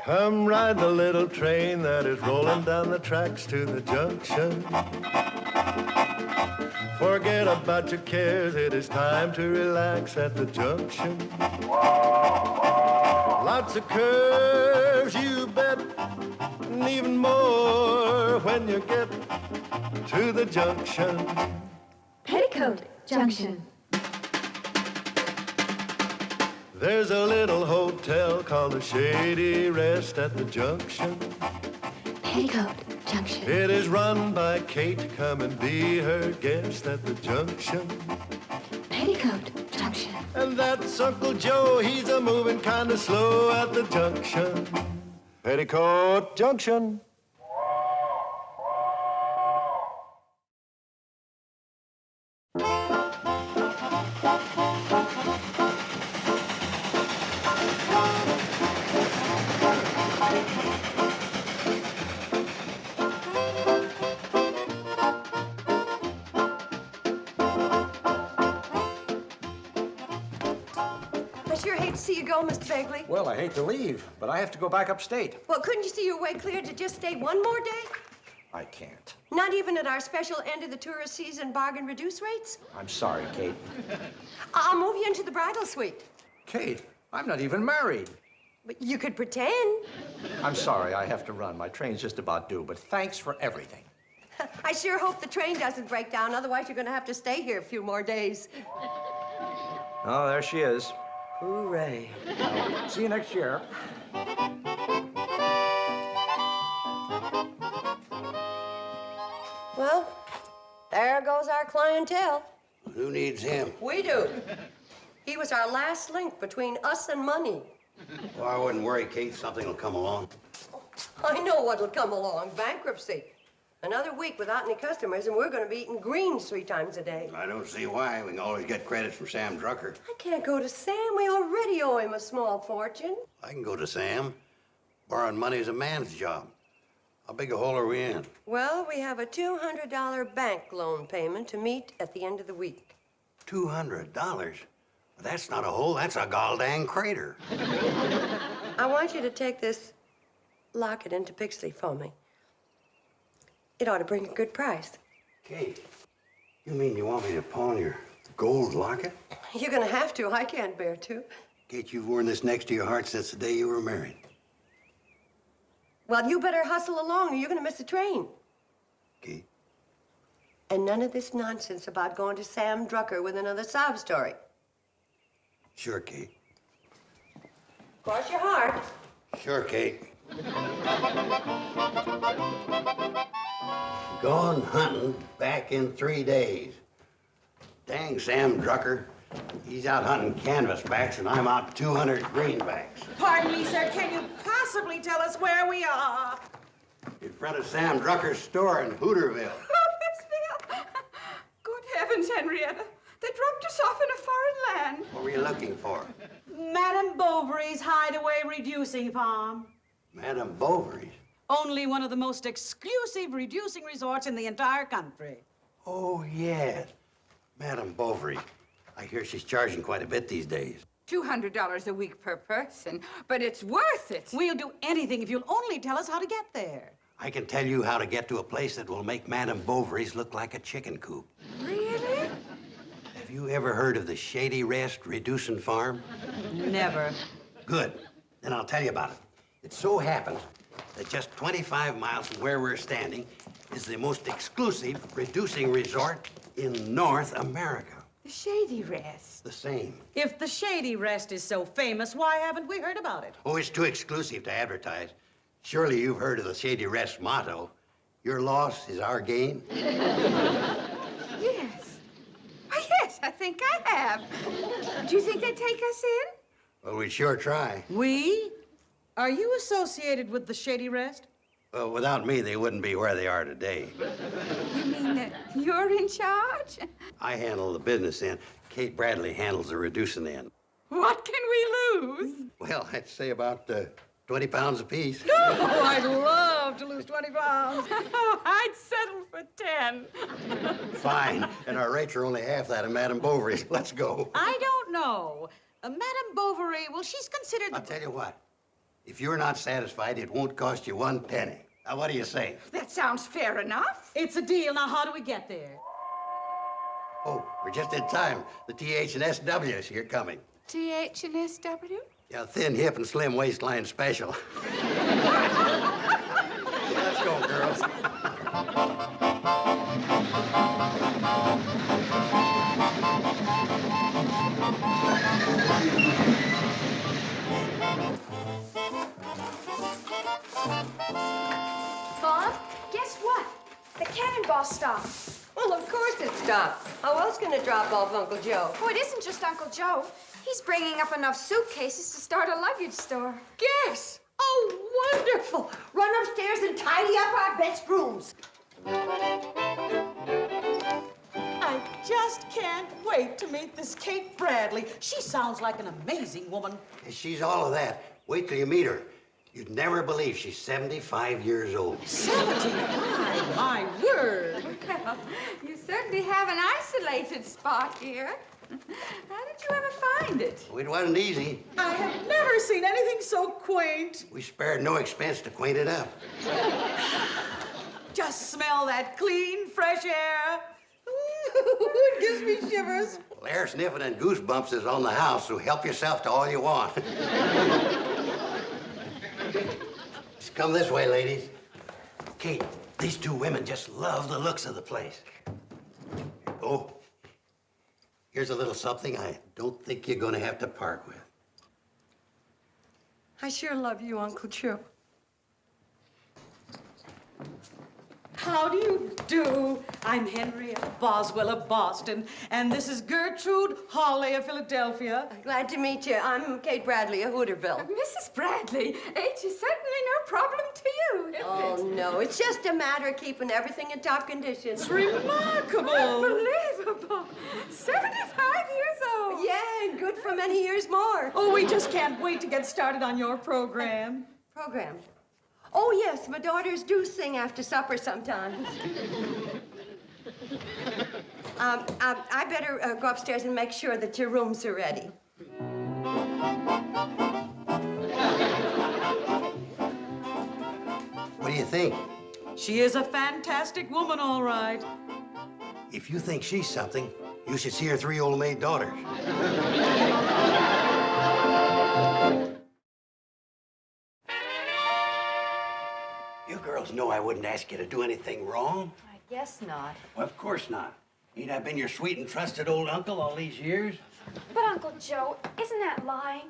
Come ride the little train that is rolling down the tracks to the junction. Forget about your cares, it is time to relax at the junction. Lots of curves, you bet, and even more when you get to the junction. Petticoat Junction. There's a little hotel called the Shady Rest at the junction. Petticoat Junction. It is run by Kate. Come and be her guest at the junction. Petticoat Junction. And that's Uncle Joe. He's a moving kind of slow at the junction. Petticoat Junction. I sure hate to see you go, Mr. Begley. Well, I hate to leave, but I have to go back upstate. Well, couldn't you see your way clear to just stay one more day? I can't. Not even at our special end of the tourist season bargain reduce rates? I'm sorry, Kate. I'll move you into the bridal suite. Kate, I'm not even married. But you could pretend. I'm sorry, I have to run. My train's just about due, but thanks for everything. I sure hope the train doesn't break down. Otherwise, you're going to have to stay here a few more days. Oh, there she is. Hooray. See you next year. Well, there goes our clientele. Who needs him? We do. He was our last link between us and money. Well, I wouldn't worry, Kate. Something will come along. I know what'll come along. Bankruptcy. Another week without any customers, and we're going to be eating greens 3 times a day. I don't see why. We can always get credits from Sam Drucker. I can't go to Sam. We already owe him a small fortune. I can go to Sam. Borrowing money is a man's job. How big a hole are we in? Well, we have a $200 bank loan payment to meet at the end of the week. $200? That's not a hole. That's a goddamn crater. I want you to take this locket into Pixley for me. It ought to bring a good price. Kate, you mean you want me to pawn your gold locket? You're going to have to. I can't bear to. Kate, you've worn this next to your heart since the day you were married. Well, you better hustle along or you're going to miss the train. Kate? And none of this nonsense about going to Sam Drucker with another sob story. Sure, Kate. Cross your heart. Sure, Kate. Gone hunting back in 3 days. Dang Sam Drucker. He's out hunting canvasbacks and I'm out 200 greenbacks. Pardon me, sir. Can you possibly tell us where we are? In front of Sam Drucker's store in Hooterville. Hootersville? Good heavens, Henrietta. They dropped us off in a foreign land. What were you looking for? Madame Bovary's Hideaway Reducing Farm. Madame Bovary's? Only one of the most exclusive reducing resorts in the entire country. Oh, yes. Madame Bovary. I hear she's charging quite a bit these days. $200 a week per person, but it's worth it. We'll do anything if you'll only tell us how to get there. I can tell you how to get to a place that will make Madame Bovary's look like a chicken coop. Really? Have you ever heard of the Shady Rest Reducing Farm? Never. Good. Then I'll tell you about it. It so happens that just 25 miles from where we're standing is the most exclusive reducing resort in North America. The Shady Rest. The same. If the Shady Rest is so famous, why haven't we heard about it? Oh, it's too exclusive to advertise. Surely you've heard of the Shady Rest motto, your loss is our gain? Yes. Oh, yes, I think I have. Do you think they'd take us in? Well, we'd sure try. We? Are you associated with the Shady Rest? Well, without me, they wouldn't be where they are today. You mean that you're in charge? I handle the business end. Kate Bradley handles the reducing end. What can we lose? Well, I'd say about 20 pounds apiece. Oh, I'd love to lose 20 pounds. Oh, I'd settle for 10. Fine. And our rates are only half that of Madame Bovary's. Let's go. I don't know. Madame Bovary, well, she's considered... I'll tell you what. If you're not satisfied, it won't cost you 1 penny. Now, what do you say? That sounds fair enough. It's a deal. Now, how do we get there? Oh, we're just in time. The TH&SW is here coming. TH&SW? Yeah, thin, hip, and slim waistline special. Let's go, girls. Mom, guess what? The cannonball stopped. Well, of course it stopped. How else can it drop off Uncle Joe? Oh, it isn't just Uncle Joe. He's bringing up enough suitcases to start a luggage store. Guess. Oh, wonderful. Run upstairs and tidy up our best rooms. I just can't wait to meet this Kate Bradley. She sounds like an amazing woman. She's all of that. Wait till you meet her. You'd never believe she's 75 years old. 75, my word. Well, you certainly have an isolated spot here. How did you ever find it? It wasn't easy. I have never seen anything so quaint. We spared no expense to clean it up. Just smell that clean, fresh air. It gives me shivers. Well, air sniffing and goosebumps is on the house, so help yourself to all you want. Just come this way, ladies. Kate, these two women just love the looks of the place. Oh, here's a little something I don't think you're gonna have to part with. I sure love you, Uncle Joe. How do you do? I'm Henrietta Boswell of Boston, and this is Gertrude Hawley of Philadelphia. Glad to meet you. I'm Kate Bradley of Hooterville. Mrs. Bradley, age is certainly no problem to you, is Oh, it? no. It's just a matter of keeping everything in top condition. It's remarkable. Unbelievable. 75 years old. Yeah, and good for many years more. Oh, we just can't wait to get started on your program. Program. Oh, yes, my daughters do sing after supper sometimes. I better go upstairs and make sure that your rooms are ready. What do you think? She is a fantastic woman, all right. If you think she's something, you should see her 3 old maid daughters. You girls know I wouldn't ask you to do anything wrong. I guess not. Well, of course not. Ain't I been your sweet and trusted old uncle all these years? But Uncle Joe, isn't that lying?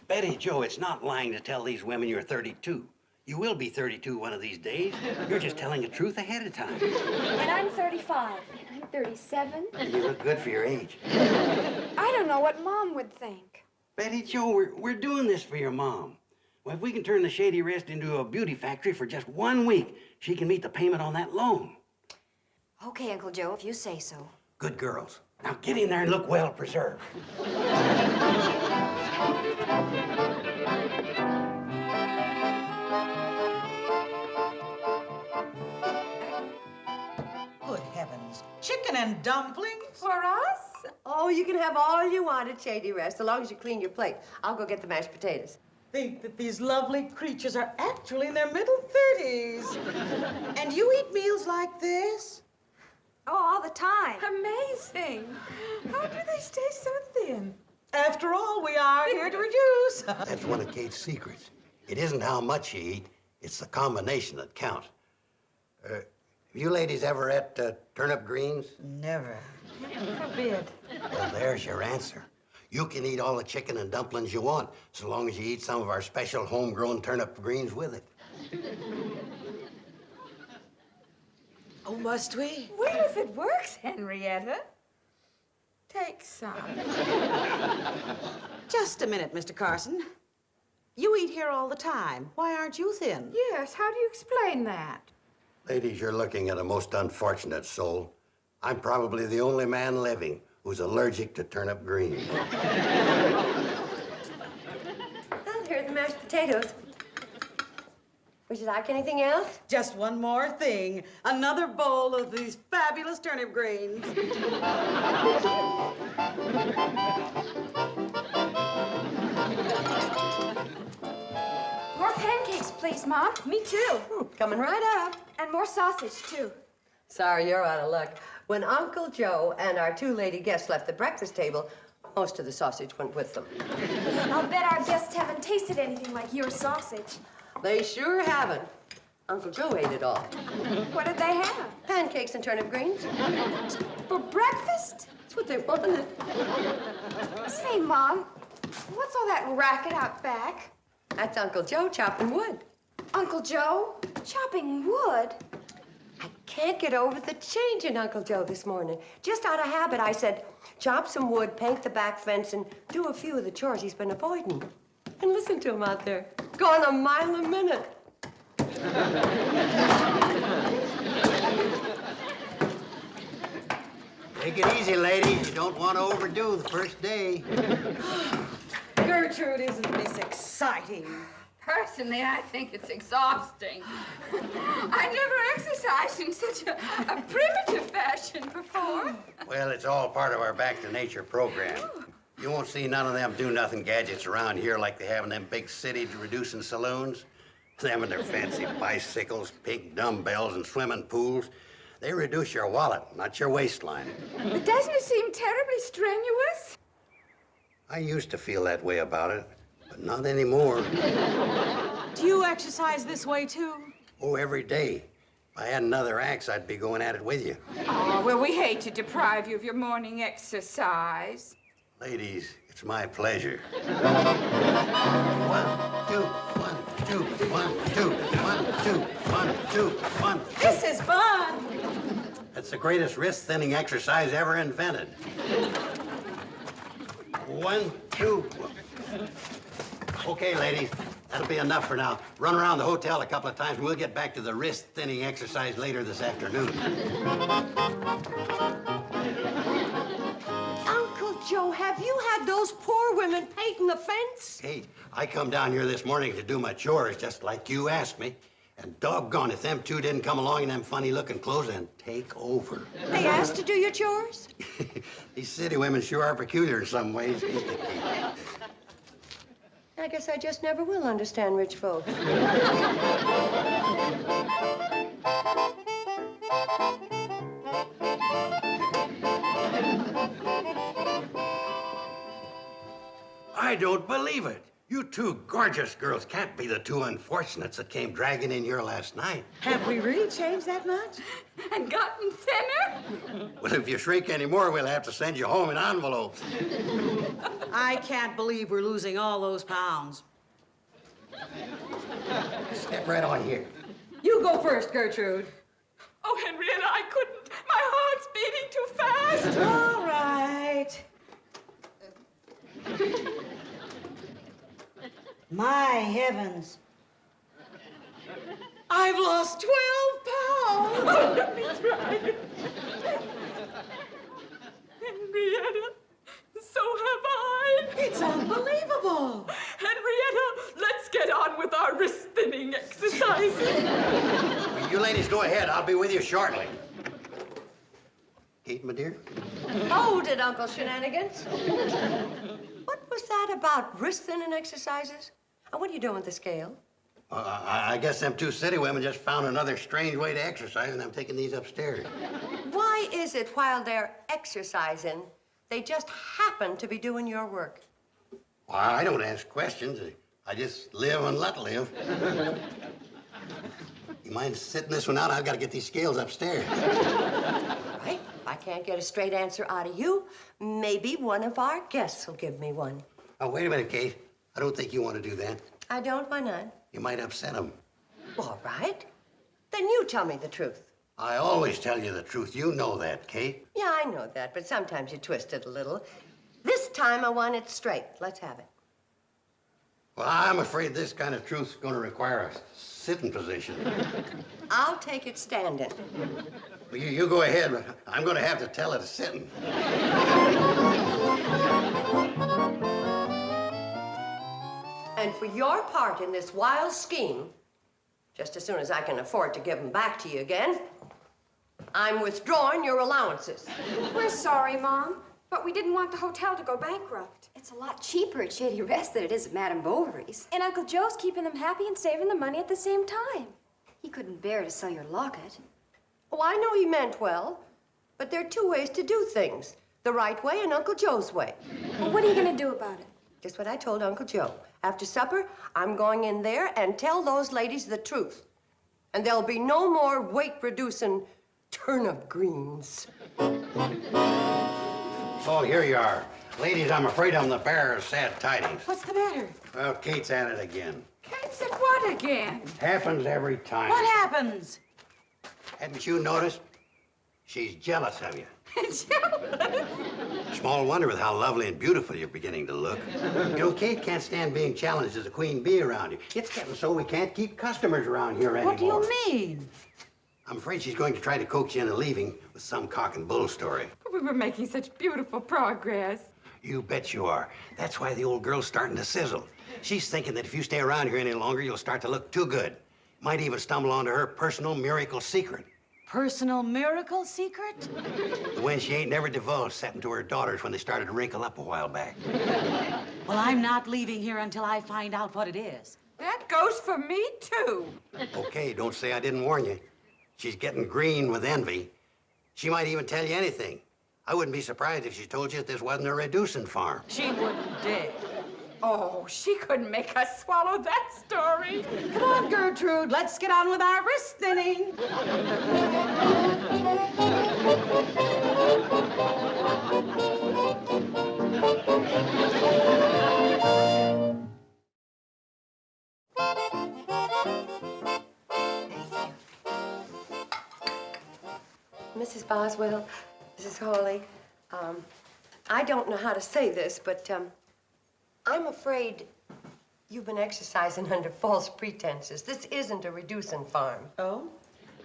Betty Jo, it's not lying to tell these women you're 32. You will be 32 one of these days. You're just telling the truth ahead of time. And I'm 35. And I'm 37. And you look good for your age. I don't know what Mom would think. Betty Jo, we're doing this for your mom. Well, if we can turn the Shady Rest into a beauty factory for just 1 week, she can meet the payment on that loan. Okay, Uncle Joe, if you say so. Good girls. Now get in there and look well preserved. Good heavens. Chicken and dumplings? For us? Oh, you can have all you want at Shady Rest, so long as you clean your plate. I'll go get the mashed potatoes. Think that these lovely creatures are actually in their middle 30s. And you eat meals like this? Oh, all the time. Amazing. How do they stay so thin? After all, we are here to reduce. That's one of Kate's secrets. It isn't how much you eat, it's the combination that counts. Have you ladies ever ate turnip greens? Never. Heaven forbid. Well, there's your answer. You can eat all the chicken and dumplings you want, so long as you eat some of our special homegrown turnip greens with it. Oh, must we? Well, if it works, Henrietta, take some. Just a minute, Mr. Carson. You eat here all the time. Why aren't you thin? Yes, how do you explain that? Ladies, you're looking at a most unfortunate soul. I'm probably the only man living who's allergic to turnip greens. Well, here are the mashed potatoes. Would you like anything else? Just one more thing. Another bowl of these fabulous turnip greens. pancakes, please, Mom. Me too. Coming right up. And more sausage, too. Sorry, you're out of luck. When Uncle Joe and our two lady guests left the breakfast table, most of the sausage went with them. I'll bet our guests haven't tasted anything like your sausage. They sure haven't. Uncle Joe ate it all. What did they have? Pancakes and turnip greens. For breakfast? That's what they wanted. Say, Mom, what's all that racket out back? That's Uncle Joe chopping wood. Uncle Joe? Chopping wood? I can't get over the change in Uncle Joe this morning. Just out of habit, I said, chop some wood, paint the back fence, and do a few of the chores he's been avoiding. And listen to him out there, going a mile a minute. Take it easy, ladies. You don't want to overdo the first day. Gertrude, isn't this exciting? Personally, I think it's exhausting. I never exercised in such a primitive fashion before. Well, it's all part of our Back to Nature program. You won't see none of them do-nothing gadgets around here like they have in them big city-reducing saloons. Them and their fancy bicycles, pink dumbbells, and swimming pools. They reduce your wallet, not your waistline. But doesn't it seem terribly strenuous? I used to feel that way about it, but not anymore. Do you exercise this way, too? Oh, every day. If I had another axe, I'd be going at it with you. Oh, well, we hate to deprive you of your morning exercise. Ladies, it's my pleasure. 1, 2, 1, 2, 1, 2, 1, 2, 1, 2, 1. This is fun. That's the greatest wrist-thinning exercise ever invented. 1, 2. Okay, ladies, that'll be enough for now. Run around the hotel a couple of times, and we'll get back to the wrist-thinning exercise later this afternoon. Uncle Joe, have you had those poor women painting the fence? Hey, I come down here this morning to do my chores just like you asked me. And doggone if them two didn't come along in them funny-looking clothes and take over. They asked to do your chores? These city women sure are peculiar in some ways. I guess I just never will understand rich folks. I don't believe it. You two gorgeous girls can't be the two unfortunates that came dragging in here last night. Have we really changed that much? And gotten thinner? Well, if you shrink anymore, we'll have to send you home in envelopes. I can't believe we're losing all those pounds. Step right on here. You go first, Gertrude. Oh, Henrietta, I couldn't. My heart's beating too fast. All right. My heavens. I've lost 12 pounds. Oh, let me try. Henrietta, so have I. It's unbelievable. Henrietta, let's get on with our wrist-thinning exercises. You ladies go ahead. I'll be with you shortly. Kate, my dear? Hold it, Uncle Shenanigans. What was that about wrist-thinning exercises? And what are you doing with the scale? I guess them two city women just found another strange way to exercise, and I'm taking these upstairs. Why is it while they're exercising, they just happen to be doing your work? Well, I don't ask questions. I just live and let live. You mind sitting this one out? I've got to get these scales upstairs. Right. If I can't get a straight answer out of you, maybe one of our guests will give me one. Oh, wait a minute, Kate. I don't think you want to do that. I don't, why not? You might upset them. All right. Then you tell me the truth. I always tell you the truth. You know that, Kate. Yeah, I know that, but sometimes you twist it a little. This time I want it straight. Let's have it. Well, I'm afraid this kind of truth's going to require a sitting position. I'll take it standing. Well, you go ahead. But I'm going to have to tell it sitting. And for your part in this wild scheme, just as soon as I can afford to give them back to you again, I'm withdrawing your allowances. We're sorry, Mom. But we didn't want the hotel to go bankrupt. It's a lot cheaper at Shady Rest than it is at Madame Bovary's. And Uncle Joe's keeping them happy and saving the money at the same time. He couldn't bear to sell your locket. Oh, I know he meant well, but there are two ways to do things. The right way and Uncle Joe's way. Well, what are you going to do about it? Just what I told Uncle Joe. After supper, I'm going in there and tell those ladies the truth. And there'll be no more weight-reducing turnip greens. Oh, here you are. Ladies, I'm afraid I'm the bearer of sad tidings. What's the matter? Well, Kate's at it again. Kate said what again? Happens every time. What happens? Haven't you noticed? She's jealous of you. Jealous? Small wonder with how lovely and beautiful you're beginning to look. You know, Kate can't stand being challenged as a queen bee around here. It's getting so we can't keep customers around here anymore. What do you mean? I'm afraid she's going to try to coax you into leaving with some cock and bull story. We were making such beautiful progress. You bet you are. That's why the old girl's starting to sizzle. She's thinking that if you stay around here any longer, you'll start to look too good. Might even stumble onto her personal miracle secret. Personal miracle secret? The one she ain't never divulged setting to her daughters when they started to wrinkle up a while back. Well, I'm not leaving here until I find out what it is. That goes for me, too. Okay, don't say I didn't warn you. She's getting green with envy. She might even tell you anything. I wouldn't be surprised if she told you that this wasn't a reducing farm. She wouldn't dare. Oh, she couldn't make us swallow that story. Come on, Gertrude, let's get on with our wrist thinning. Mrs. Boswell, Mrs. Hawley, I don't know how to say this, but I'm afraid you've been exercising under false pretenses. This isn't a reducing farm. Oh?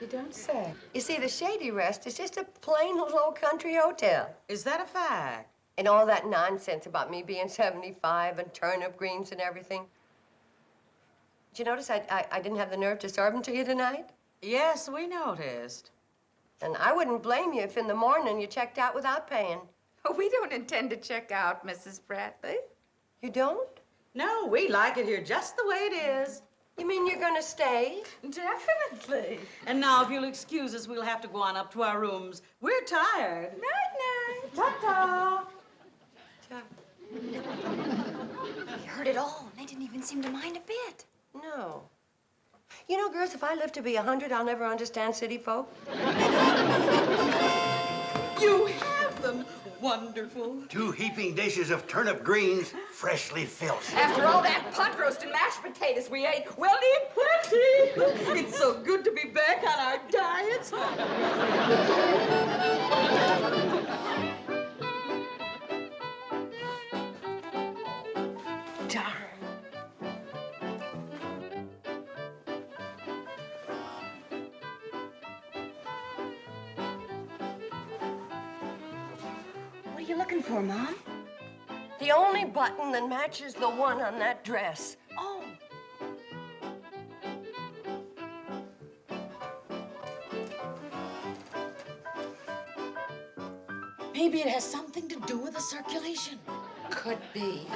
You don't say. You see, the Shady Rest is just a plain little old country hotel. Is that a fact? And all that nonsense about me being 75 and turnip greens and everything. Did you notice I didn't have the nerve to serve them to you tonight? Yes, we noticed. And I wouldn't blame you if in the morning you checked out without paying. Oh, we don't intend to check out, Mrs. Bradley. You don't? No, we like it here just the way it is. You mean you're gonna stay? Definitely. And now, if you'll excuse us, we'll have to go on up to our rooms. We're tired. Night-night. Ta-ta. He heard it all, and they didn't even seem to mind a bit. No. You know, girls, if I live to be 100, I'll never understand city folk. You have them. Wonderful. 2 heaping dishes of turnip greens, freshly filched. After all that pot roast and mashed potatoes we ate, we'll need plenty. It's so good to be back on our diets. Darn. What are you looking for, Mom? The only button that matches the one on that dress. Oh. Maybe it has something to do with the circulation. Could be.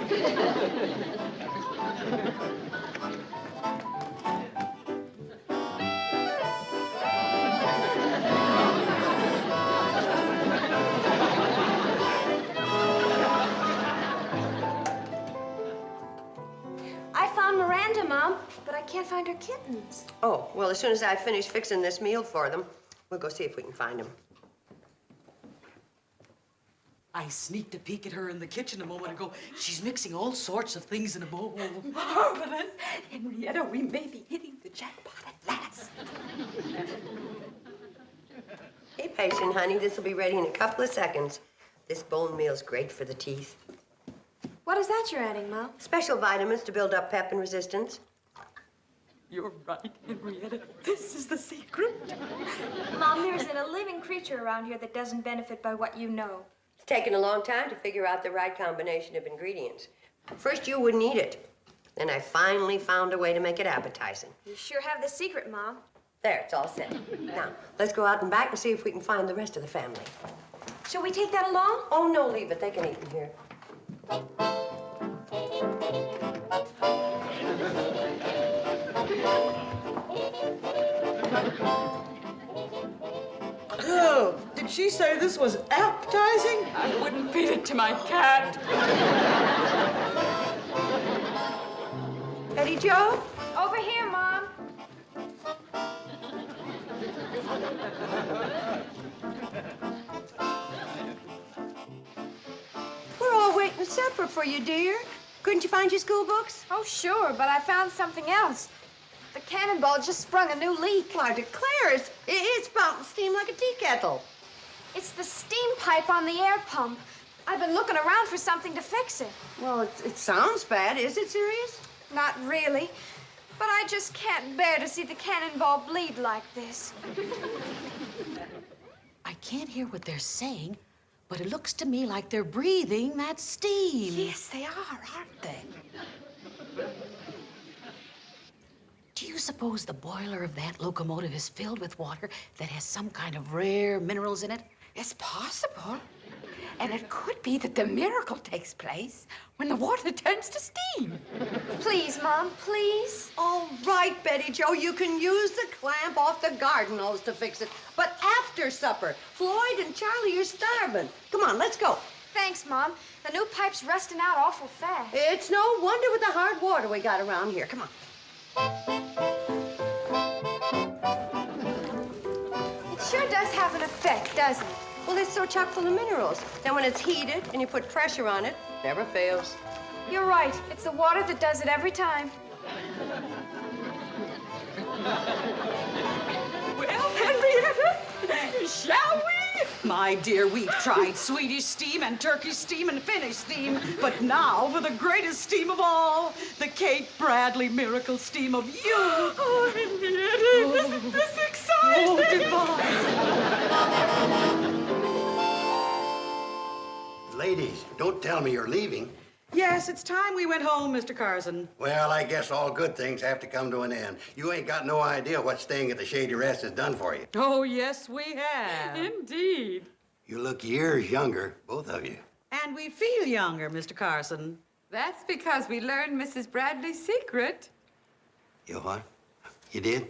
I found Miranda, Mom, but I can't find her kittens. Oh, well, as soon as I finish fixing this meal for them, we'll go see if we can find them. I sneaked a peek at her in the kitchen a moment ago. She's mixing all sorts of things in a bowl. Marvelous. Henrietta, we may be hitting the jackpot at last. Be patient, honey. This will be ready in a couple of seconds. This bone meal's great for the teeth. What is that you're adding, Mom? Special vitamins to build up pep and resistance. You're right, Henrietta. This is the secret. Mom, there isn't a living creature around here that doesn't benefit by what you know. It's taken a long time to figure out the right combination of ingredients. First, you wouldn't eat it. Then I finally found a way to make it appetizing. You sure have the secret, Mom. There, it's all set. Now, let's go out and back and see if we can find the rest of the family. Shall we take that along? Oh, no, leave it. They can eat in here. Oh, did she say this was appetizing? I wouldn't feed it to my cat. Betty Joe? Over here, Mom. We're all waiting supper for you, dear. Couldn't you find your school books? Oh, sure, but I found something else. The cannonball just sprung a new leak. Well, I declare it's spouting steam like a tea kettle. It's the steam pipe on the air pump. I've been looking around for something to fix it. Well, it sounds bad. Is it serious? Not really, but I just can't bear to see the cannonball bleed like this. I can't hear what they're saying, but it looks to me like they're breathing that steam. Yes, they are, aren't they? Do you suppose the boiler of that locomotive is filled with water that has some kind of rare minerals in it? It's possible. And it could be that the miracle takes place when the water turns to steam. Please, Mom, please. All right, Betty Joe, you can use the clamp off the garden hose to fix it. But after supper, Floyd and Charlie are starving. Come on, let's go. Thanks, Mom. The new pipe's rusting out awful fast. It's no wonder with the hard water we got around here. Come on. It sure does have an effect, doesn't it? Well, it's so chock full of minerals. Then when it's heated and you put pressure on it, never fails. You're right. It's the water that does it every time. Well, Henrietta, shall we? My dear, we've tried Swedish steam and Turkish steam and Finnish steam, but now for the greatest steam of all, the Kate Bradley miracle steam of you. Oh, Henrietta, isn't this exciting? Oh, divine. Ladies, don't tell me you're leaving. Yes, it's time we went home, Mr. Carson. Well, I guess all good things have to come to an end. You ain't got no idea what staying at the Shady Rest has done for you. Oh, yes, we have. Indeed. You look years younger, both of you. And we feel younger, Mr. Carson. That's because we learned Mrs. Bradley's secret. You what? You did?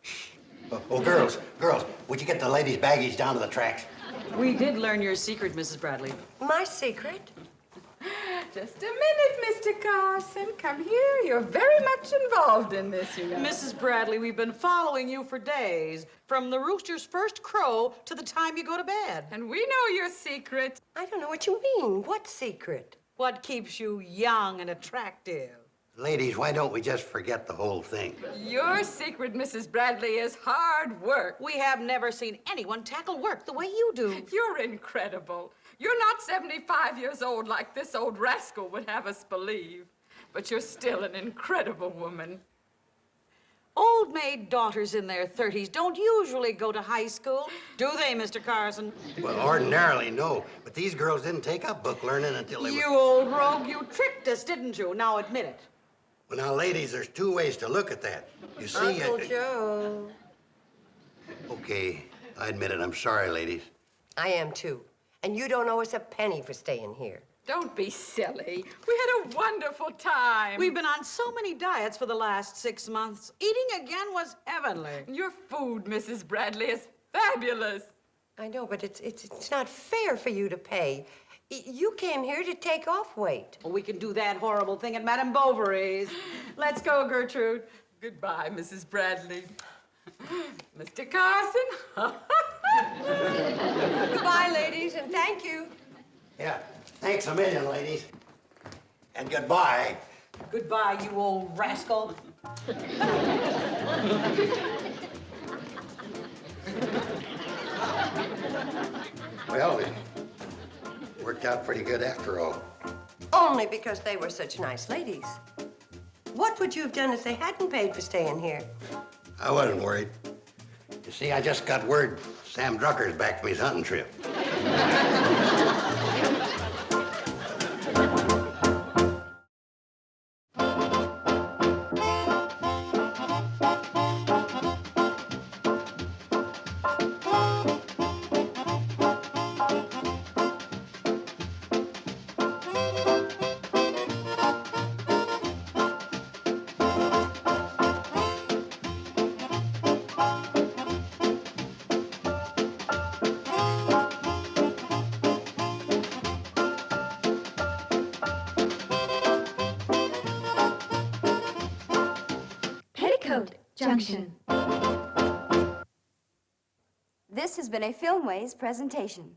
Shh. Oh, girls, would you get the ladies' baggage down to the tracks? We did learn your secret, Mrs. Bradley. My secret? Just a minute, Mr. Carson. Come here. You're very much involved in this, you know. Mrs. Bradley, we've been following you for days, from the rooster's first crow to the time you go to bed. And we know your secret. I don't know what you mean. What secret? What keeps you young and attractive? Ladies, why don't we just forget the whole thing? Your secret, Mrs. Bradley, is hard work. We have never seen anyone tackle work the way you do. You're incredible. You're not 75 years old like this old rascal would have us believe. But you're still an incredible woman. Old maid daughters in their 30s don't usually go to high school, do they, Mr. Carson? Well, ordinarily, no. But these girls didn't take up book learning until they You were... old rogue, you tricked us, didn't you? Now admit it. Well, now, ladies, there's two ways to look at that. You see... Uncle Joe. Okay, I admit it. I'm sorry, ladies. I am, too. And you don't owe us a penny for staying here. Don't be silly. We had a wonderful time. We've been on so many diets for the last 6 months. Eating again was heavenly. Your food, Mrs. Bradley, is fabulous. I know, but it's not fair for you to pay. You came here to take off weight. Well, we can do that horrible thing at Madame Bovary's. Let's go, Gertrude. Goodbye, Mrs. Bradley. Mr. Carson. Goodbye, ladies, and thank you. Yeah, thanks a million, ladies. And goodbye. Goodbye, you old rascal. Well, it worked out pretty good after all. Only because they were such nice ladies. What would you have done if they hadn't paid for staying here? I wasn't worried. You see, I just got word Sam Drucker's back from his hunting trip. Petticoat Junction. This has been a Filmways presentation.